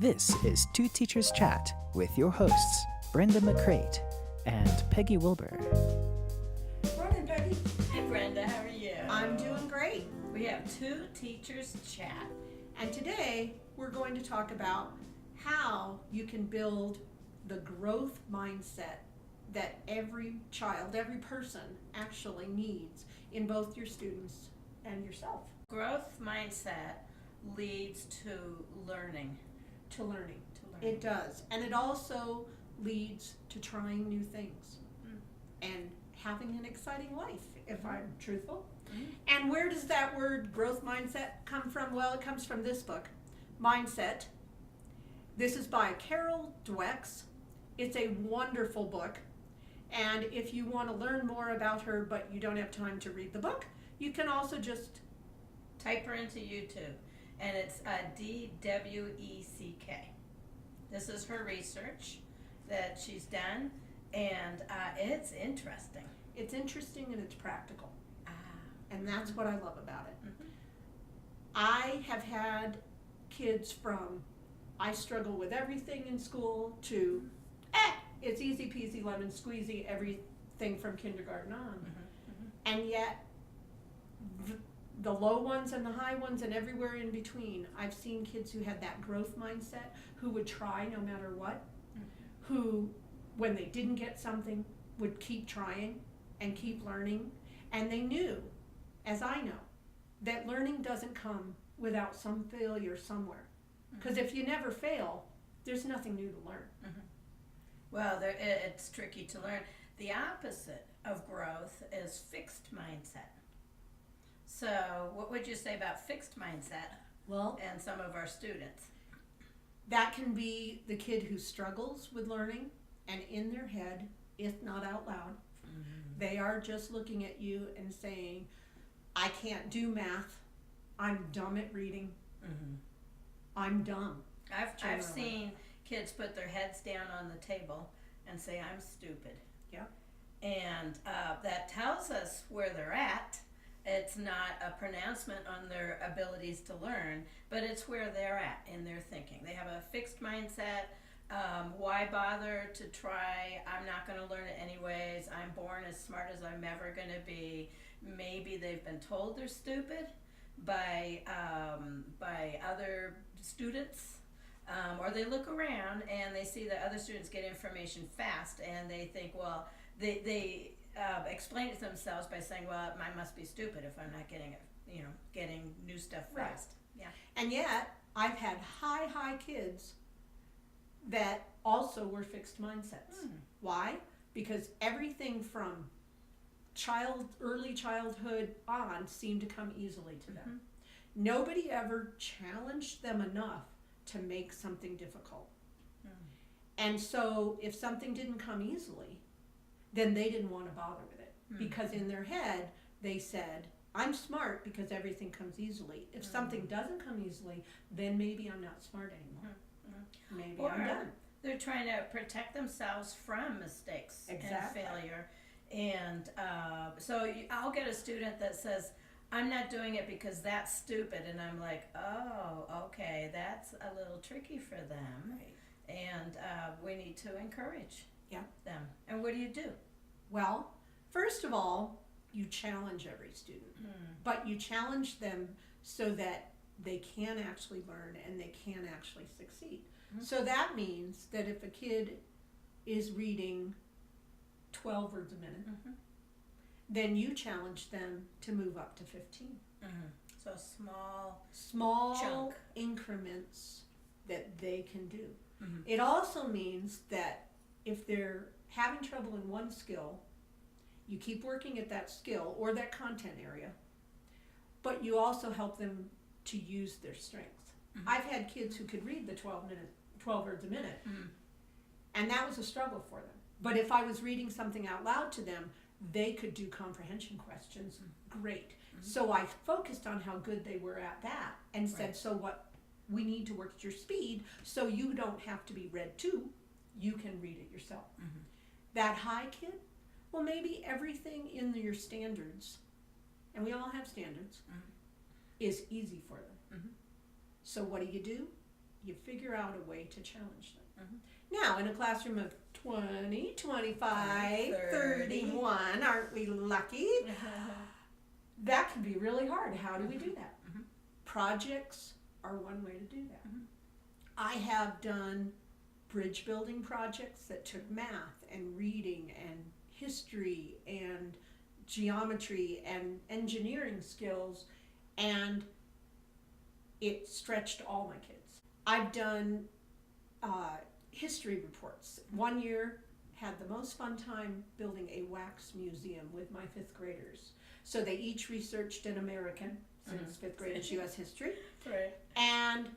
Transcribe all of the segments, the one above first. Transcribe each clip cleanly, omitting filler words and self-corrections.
This is Two Teachers Chat with your hosts, Brenda McCrate and Peggy Wilbur. Morning, Peggy. Hi, Brenda. How are you? I'm doing great. We have Two Teachers Chat. And today we're going to talk about how you can build the growth mindset that every child, every person actually needs in both your students and yourself. Growth mindset leads to learning. To learning. It does. And it also leads to trying new things and having an exciting life, if I'm truthful. And where does that word growth mindset come from? Well, it comes from this book, Mindset. This is by Carol Dweck. It's a wonderful book. And if you want to learn more about her, but you don't have time to read the book, you can also just Type her into YouTube, and it's DWECK. This is her research that she's done, and it's interesting. It's interesting and it's practical. And that's what I love about it. I have had kids from, I struggle with everything in school, to, it's easy peasy lemon squeezy, everything from kindergarten on. And yet, the low ones and the high ones and everywhere in between, I've seen kids who had that growth mindset, who would try no matter what, who, when they didn't get something, would keep trying and keep learning. And they knew, as I know, that learning doesn't come without some failure somewhere. Because if you never fail, there's nothing new to learn. Well, it's tricky to learn. The opposite of growth is fixed mindset. So what would you say about fixed mindset and some of our students? That can be the kid who struggles with learning, and in their head, if not out loud, they are just looking at you and saying, I can't do math, I'm dumb at reading, I'm dumb. I've seen kids put their heads down on the table and say, I'm stupid. Yeah. And that tells us where they're at. It's not a pronouncement on their abilities to learn, but it's where they're at in their thinking. They have a fixed mindset. Why bother to try? I'm not going to learn it anyways. I'm born as smart as I'm ever going to be. Maybe they've been told they're stupid by other students, or they look around and they see that other students get information fast, and they think, well, they explain it to themselves by saying, well, I must be stupid if I'm not getting it, getting new stuff fast. Right. Yeah. And yet, I've had high kids that also were fixed mindsets. Why? Because everything from early childhood on seemed to come easily to them. Nobody ever challenged them enough to make something difficult. And so if something didn't come easily, then they didn't want to bother with it. Because in their head, they said, I'm smart because everything comes easily. If something doesn't come easily, then maybe I'm not smart anymore. Maybe I'm done. They're trying to protect themselves from mistakes and failure. And so I'll get a student that says, I'm not doing it because that's stupid. And I'm like, oh, okay, that's a little tricky for them. Right. And we need to encourage them. And what do you do? Well, first of all, you challenge every student. But you challenge them so that they can actually learn and they can actually succeed. So that means that if a kid is reading 12 words a minute, then you challenge them to move up to 15. So small chunk increments that they can do. It also means that if they're having trouble in one skill, you keep working at that skill or that content area, but you also help them to use their strengths. I've had kids who could read the 12 words a minute, and that was a struggle for them. But if I was reading something out loud to them, they could do comprehension questions great. So I focused on how good they were at that and said, so what, we need to work at your speed so you don't have to be read to, you can read it yourself. That high kid, well, maybe everything in your standards, and we all have standards, is easy for them. So what do? you figure out a way to challenge them. Mhm. Now, in a classroom of 20, 25, 30. 31, aren't we lucky? That can be really hard. How do we do that? Mhm. Projects are one way to do that. Mhm. I have done bridge building projects that took math and reading and history and geometry and engineering skills, and it stretched all my kids. I've done history reports. One year had the most fun time building a wax museum with my 5th graders. So they each researched an American, since 5th graders US history, Right. and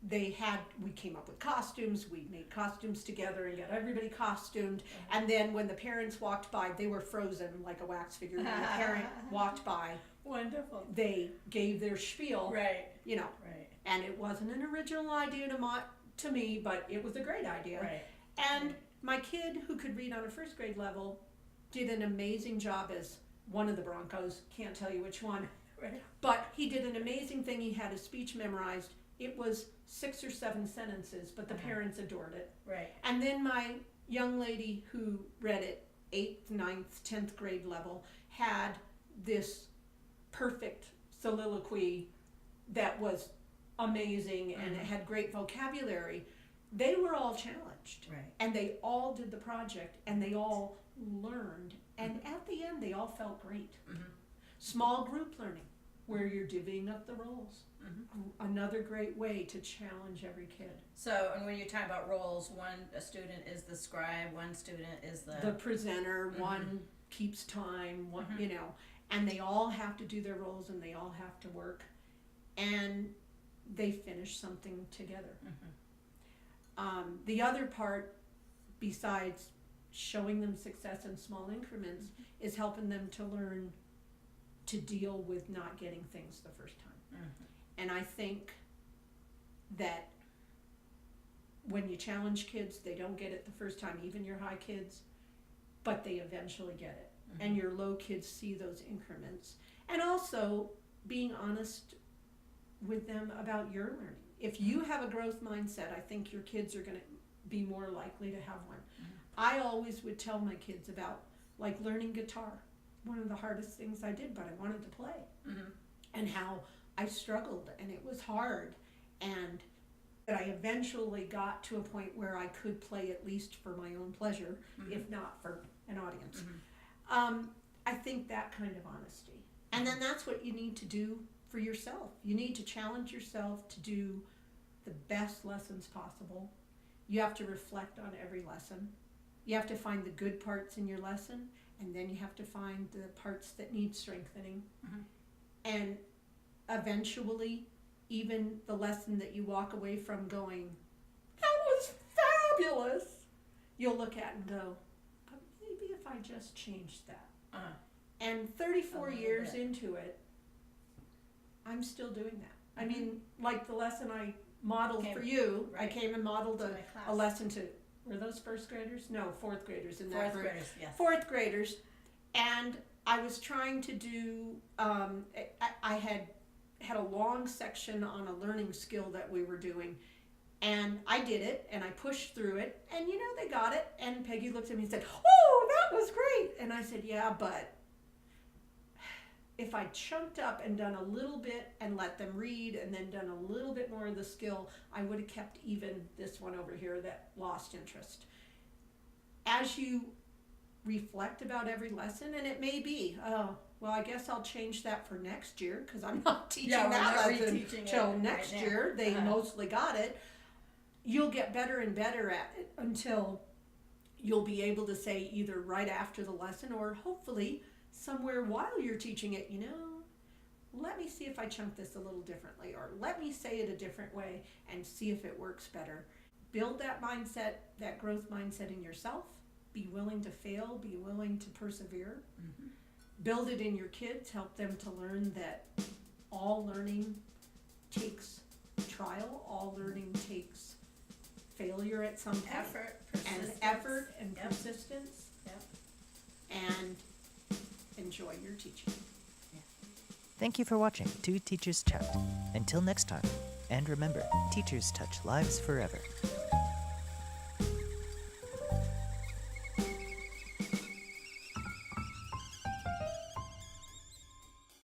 we came up with costumes, we made costumes together and got everybody costumed, and then when the parents walked by, they were frozen like a wax figure. When the parent walked by, Wonderful. they gave their spiel, Right. you know, Right. and it wasn't an original idea to me, but it was a great idea. Right. And my kid, who could read on a 1st grade level, did an amazing job as one of the Broncos, can't tell you which one, Right. but he did an amazing thing. He had a speech memorized. It was 6 or 7 sentences, but the parents adored it. Right. And then my young lady who read it 8th, 9th, 10th grade level had this perfect soliloquy that was amazing, and it had great vocabulary. They were all challenged, Right. and they all did the project, and they all learned, and at the end they all felt great. Small group learning, where you're divvying up the roles. Another great way to challenge every kid. So, and when you talk about roles, a student is the scribe, one student is The presenter, one keeps time, one, you know, and they all have to do their roles, and they all have to work, and they finish something together. The other part, besides showing them success in small increments, is helping them to learn to deal with not getting things the first time. And I think that when you challenge kids, they don't get it the first time, even your high kids, but they eventually get it. And your low kids see those increments. And also being honest with them about your learning. If you have a growth mindset, I think your kids are going to be more likely to have one. I always would tell my kids about, like, learning guitar. One of the hardest things I did, but I wanted to play. And how I struggled, and it was hard, and that I eventually got to a point where I could play at least for my own pleasure, if not for an audience. I think that kind of honesty. And then that's what you need to do for yourself. You need to challenge yourself to do the best lessons possible. You have to reflect on every lesson. You have to find the good parts in your lesson, and then you have to find the parts that need strengthening. And eventually, even the lesson that you walk away from going, that was fabulous, you'll look at and go, but maybe if I just changed that. And 34 years into it, I'm still doing that. I mean, like the lesson I modeled for you, I came and modeled a lesson to, were those 1st graders? No, 4th graders in that group. 4th graders, yes. 4th graders. And I was trying to do, I had a long section on a learning skill that we were doing. And I did it, and I pushed through it, and you know, they got it. And Peggy looked at me and said, oh, that was great. And I said, yeah, but if I chunked up and done a little bit and let them read and then done a little bit more of the skill, I would have kept even this one over here that lost interest. As you reflect about every lesson, and it may be, oh, well, I guess I'll change that for next year, because I'm not teaching that lesson till next year. They mostly got it. You'll get better and better at it until you'll be able to say either right after the lesson or hopefully somewhere while you're teaching it, you know, let me see if I chunk this a little differently, or let me say it a different way and see if it works better. Build that mindset, that growth mindset in yourself. Be willing to fail, be willing to persevere. Build it in your kids, help them to learn that all learning takes trial, all learning takes failure at some point. Effort and persistence. And enjoy your teaching. Thank you for watching 2 Teachers Chat. Until next time. And remember, teachers touch lives forever.